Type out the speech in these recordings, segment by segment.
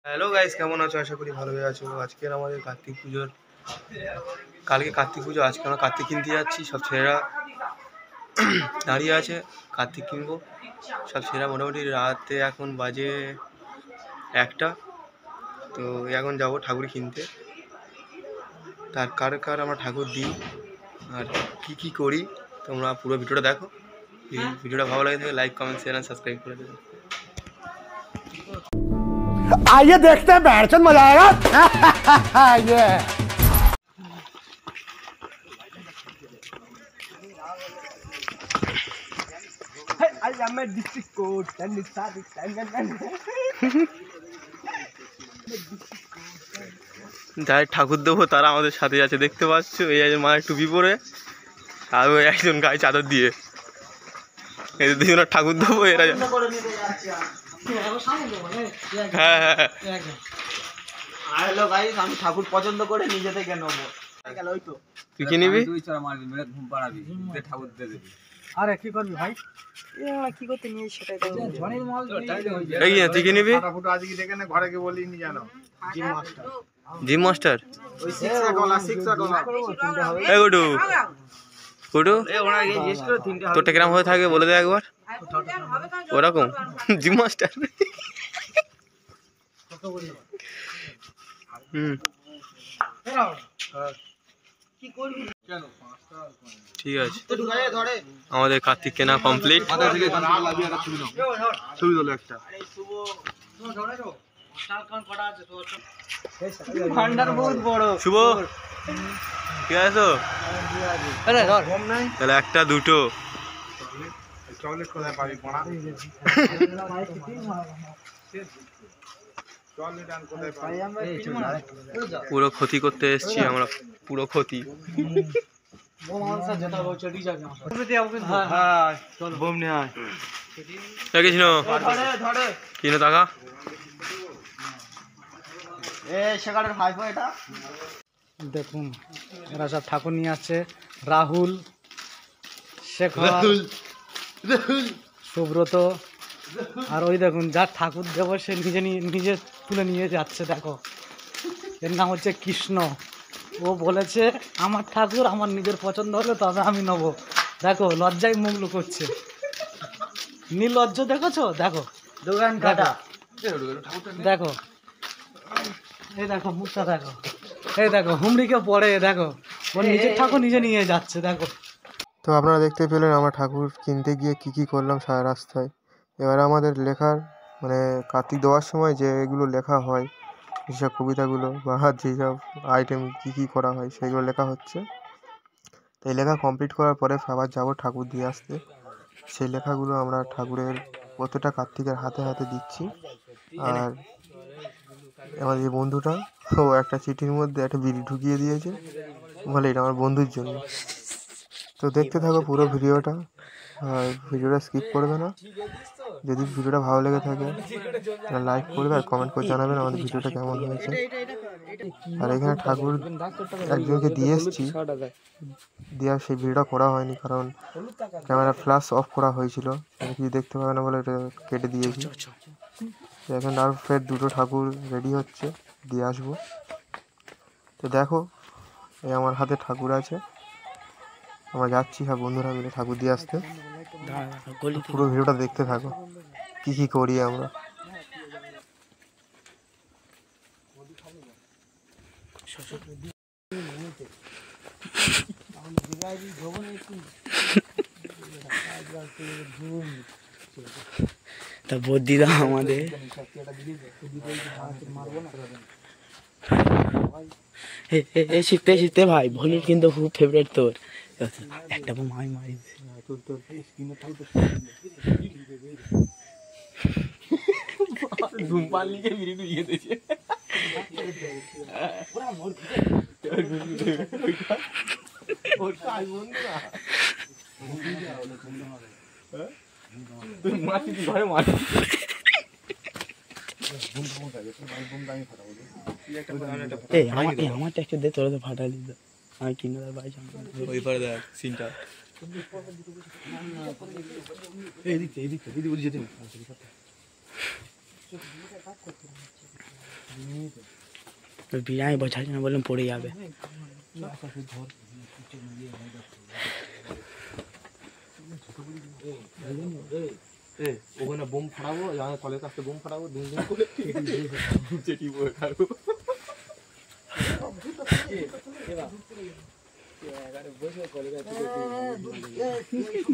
Hello guys, কেমন আছো? আশা করি ভালোই আছো। আজকের আমাদের কার্তিক পুজোর কালকে কার্তিক পুজো, আজকে আমরা কার্তিক কিনতে যাচ্ছি। সব ছেলেরা দাঁড়িয়ে আছে, কার্তিক কিনবো। সব ছেলেরা মোটামুটি রাতে এখন বাজে 1টা। তো এখন যাব ঠাকুর কিনতে। তার কার আমরা ঠাকুর দিই আর কি করি, তোমরা পুরো ভিডিওটা দেখো। এই ভিডিওটা ভালো লাগে থাকে লাইক, কমেন্ট, শেয়ার আর সাবস্ক্রাইব করে দেবে। आइए देखते हैं बैठचंद मजा आएगा। ये যাই ঠাকুর দেবো তারা আমাদের সাথে আছে, দেখতে পাচ্ছ। এই আছে মায়ের টুপি পরে, আর ওই একজন গায়ে চাদর দিয়ে। এই দুজনে ঠাকুর দেবো, এরা হ্যাঁ হ্যাঁ। হ্যালো গাইস, আমি ঠাকুর পছন্দ করে নিজে থেকে নেবো। তুই কি নিবি? তুই চল মারবি, মেরে ঘুম পাড়াবি, ঠাকুর দিয়ে দিবি। अरे की कर भाई কি করতে নিয়ে সেটাই তো জনের মাল এই তুই কি নিবি? फोटो आज की देखे ना घरे के बोली नहीं जानो জিম মাস্টার। ওই 6 গলা 6 গলা এই গুডু গুডু, এ ওনা গিয়ে জিজ্ঞেস করে তিনটে তোরটা কিরম হয়ে থাকে বলে দে একবার। ওরকম জিম মাস্টার। ঠিক আছে, আমাদের কার্তিক কেনা কমপ্লিট। ছবি তোলো একটা ভান্ডার বহুত বড়। শুভ, ঠিক আছে তো? তাহলে একটা দুটো চকলেট কোথায় পাবি পড়া চকলেট আন কোথায় পাবি পুরো ক্ষতি করতে এসেছি আমরা, পুরো ক্ষতি। কিনো টাকা দেখুন এরা সব ঠাকুর নিয়ে আসছে। রাহুল, শেখর, সুব্রত, আর ওই দেখুন যার ঠাকুর দেব সে নিজে তুলে নিয়ে যাচ্ছে। দেখো, এর নাম হচ্ছে কৃষ্ণ। ও বলেছে আমার ঠাকুর আমার নিজের পছন্দ হলে তবে আমি নেবো। দেখো লজ্জায় মুখ লুকোচ্ছে, নির্লজ্জ দেখেছো? দেখো দোকান কাটা। দেখো, এই দেখো মুখটা দেখো, এই দেখো হুমড়িকে পড়ে। দেখো ওর নিজের ঠাকুর নিজে নিয়ে যাচ্ছে। দেখো, তো আপনারা দেখতে পেলেন আমরা ঠাকুর কিনতে গিয়ে কি করলাম সারা রাস্তায়। এবারে আমাদের লেখার মানে কার্তিক দেওয়ার সময় যে এগুলো লেখা হয়, যেসব কবিতাগুলো বা যেসব আইটেম কি করা হয় সেগুলো লেখা হচ্ছে। তো এই লেখা কমপ্লিট করার পরে আবার যাবো ঠাকুর দিয়ে আসতে। সেই লেখাগুলো আমরা ঠাকুরের প্রত্যেকটা কার্তিকের হাতে হাতে দিচ্ছি। আর আমাদের যে বন্ধুটা, ও একটা চিঠির মধ্যে একটা বিড়ি ঢুকিয়ে দিয়েছে, বলে এটা আমার বন্ধুর জন্য। তো দেখতে থাকো পুরো ভিডিওটা, আর ভিডিওটা স্কিপ করবে না। যদি ভিডিওটা ভালো লেগে থাকে লাইক করবে আর কমেন্ট করে জানাবেন আমাদের ভিডিওটা কেমন হয়েছে। আর এখানে ঠাকুর একজনকে দিয়ে এসেছি, দেওয়ার সেই ভিডিওটা করা হয়নি কারণ ক্যামেরা ফ্ল্যাশ অফ করা হয়েছিল, কিছু দেখতে পাবে না বলে এটা কেটে দিয়েছি। এখন আর ফের দুটো ঠাকুর রেডি হচ্ছে, দিয়ে আসবো। তো দেখো, এই আমার হাতে ঠাকুর আছে, আমরা যাচ্ছি সব বন্ধুরা মিলে ঠাকুর দিয়ে আসতে। পুরো ভিডিওটা দেখতে থাকো কি করি আমরা। তা বুদ্ধি দাও আমাদের। শীতে শীতে ভাই ভলির কিন্তু খুব ফেভারিট তোর। একটা মাই মারি ধূমপান লিখে বিড়ি ঢুকিয়ে দিয়েছে। ঘরে মারি আমারটা একটু দে, তোরা তো ফাটালি। আমি কিনে দেয় ভাই, ওই পারে দেখ সিনটা। এদিকে যেতে বিড়াই বোঝাচ্ছি না, বললাম পড়ে যাবে। ওখানে বোম ফাটাবো, কলের কাছে বোম ফাটাবো, দুম দুম করে চেটি বয়ে খাবো।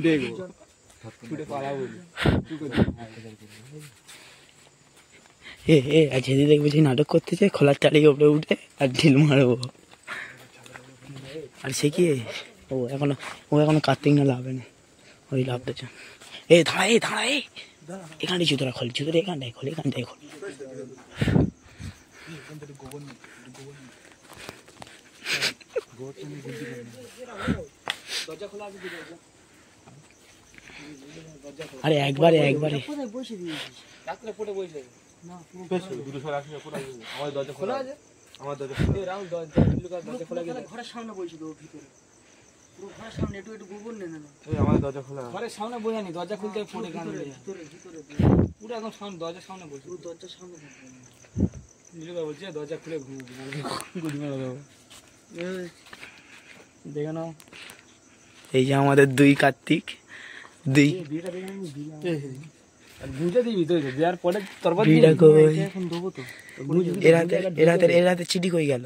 দেখবো পালাবো। আর যদি দেখবে যে নাটক করতেছে, খোলার চালিয়ে উপরে উঠে আর ঢিল মারবো। আর সে কি ও এখনো কার্তিক না লাভে না, ওই লাভতেছে। দাঁড়া এখানটায় জুতোটা খোল, জুতোটা এখানটায় খোল। আরে একবারে আমার দরজা ঘরের সামনে বলছিল ভিতরে, পুরো ঘরের সামনে একটু গোবর নেই না, আমার দরজা খোলা। ঘরের সামনে বইয়ানি, দরজা খুলতে পড়ে গান পুরো একদম সামনে, দরজার সামনে বসে, পুরো দরজার সামনে নীলুকা বলছে দরজা খুলে দেখে নাও। এই যে আমাদের দুই কার্তিক, দুই বুঝে দিবি তো, দেওয়ার পরে তারপর এখন দেবো তো। এরাতে চিঠি কই গেল?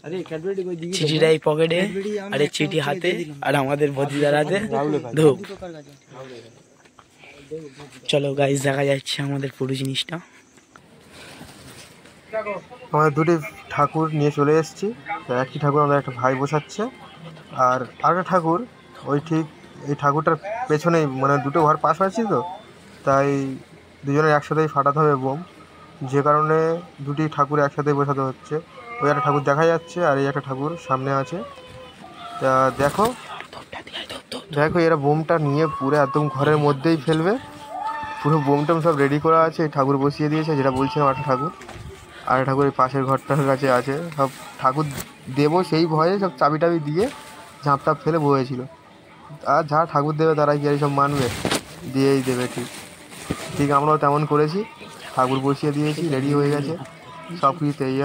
আরে ক্যাডবেরি কই দিবি, চিঠিটা এই পকেটে, আরে চিঠি হাতে, আর আমাদের বদিদার হাতে ধূপ। চলো গাইস, দেখা যাচ্ছে আমাদের পুরো জিনিসটা। আমাদের দুটি ঠাকুর নিয়ে চলে এসেছি। একটি ঠাকুর আমাদের একটা ভাই বসাচ্ছে, আর আরেকটা ঠাকুর ওই ঠিক এই ঠাকুরটার পেছনেই, মানে দুটো ঘর পাশাপাশি তো, তাই দুজনের একসাথেই ফাটাতে হবে বোম, যে কারণে দুটি ঠাকুর একসাথেই বসাতে হচ্ছে। ওই একটা ঠাকুর দেখা যাচ্ছে, আর এই একটা ঠাকুর সামনে আছে। তা দেখো এরা বোমটা নিয়ে পুরো একদম ঘরের মধ্যেই ফেলবে। পুরো বোমটাম সব রেডি করা আছে, এই ঠাকুর বসিয়ে দিয়েছে, যেটা বলছিলাম একটা ঠাকুর। আর ঠাকুর এই পাশের ঘরটার কাছে আছে। সব ঠাকুর দেবো সেই ভয়ে সব চাবি টাবি দিয়ে ঝাঁপ টাপ ফেলে বয়েছিল। আর যা ঠাকুর দেবে তারা কি আর সব মানবে, দিয়েই দেবে। ঠিক আমরাও তেমন করেছি, ঠাকুর বসিয়ে দিয়েছি, রেডি হয়ে গেছে সব কিছু তৈরি।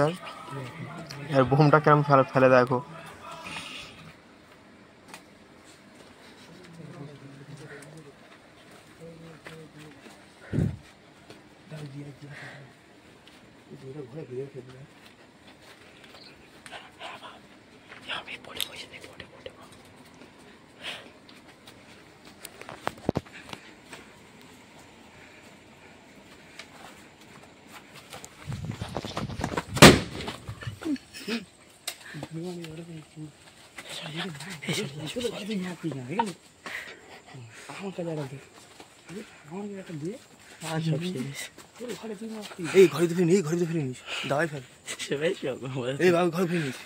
আর বোমটা কেমন ফেলে দেখো। এই ঘরে তো ফিরিস, দাওয়াই ফেল, এই ঘরে ফিরিস।